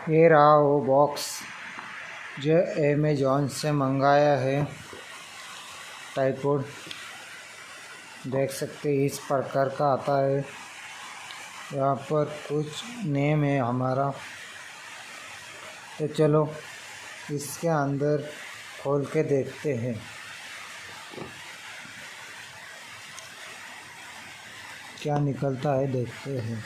ये रहा वो बॉक्स जो अमेज़ॉन से मंगाया है। ट्राइपॉड देख सकते हैं इस प्रकार का आता है। यहाँ पर कुछ नेम है हमारा। तो चलो इसके अंदर खोल के देखते हैं क्या निकलता है, देखते हैं।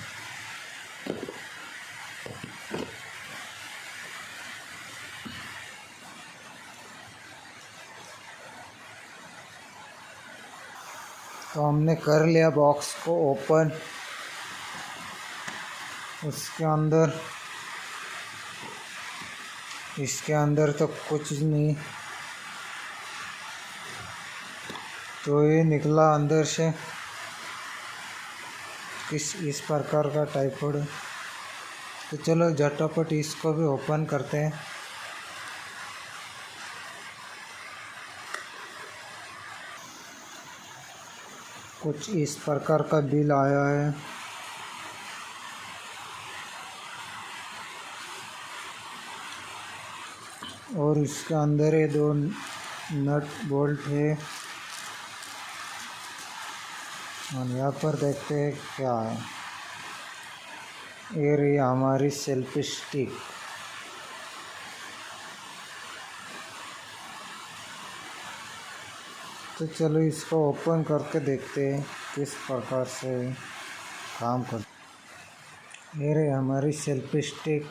तो हमने कर लिया बॉक्स को ओपन। इसके अंदर तो कुछ नहीं। तो ये निकला अंदर से इस प्रकार का ट्राइपॉड है। तो चलो झटपट इसको भी ओपन करते हैं। कुछ इस प्रकार का बिल आया है। और इसके अंदर ये 2 नट बोल्ट है। और यहाँ पर देखते हैं क्या है। ये रही हमारी सेल्फी स्टिक। तो चलो इसको ओपन करके देखते हैं किस प्रकार से काम कर। ये रही हमारी सेल्फी स्टिक।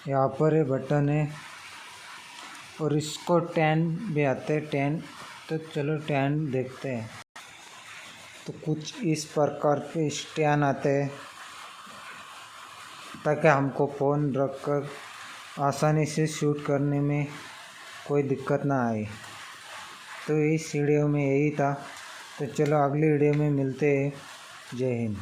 यहाँ पर ये बटन है और इसको 10 भी आते हैं 10। तो चलो 10 देखते हैं। तो कुछ इस प्रकार के स्टैंड आते हैं ताकि हमको फ़ोन रखकर आसानी से शूट करने में कोई दिक्कत ना आए। तो इस वीडियो में यही था। तो चलो अगली वीडियो में मिलते हैं। जय हिंद।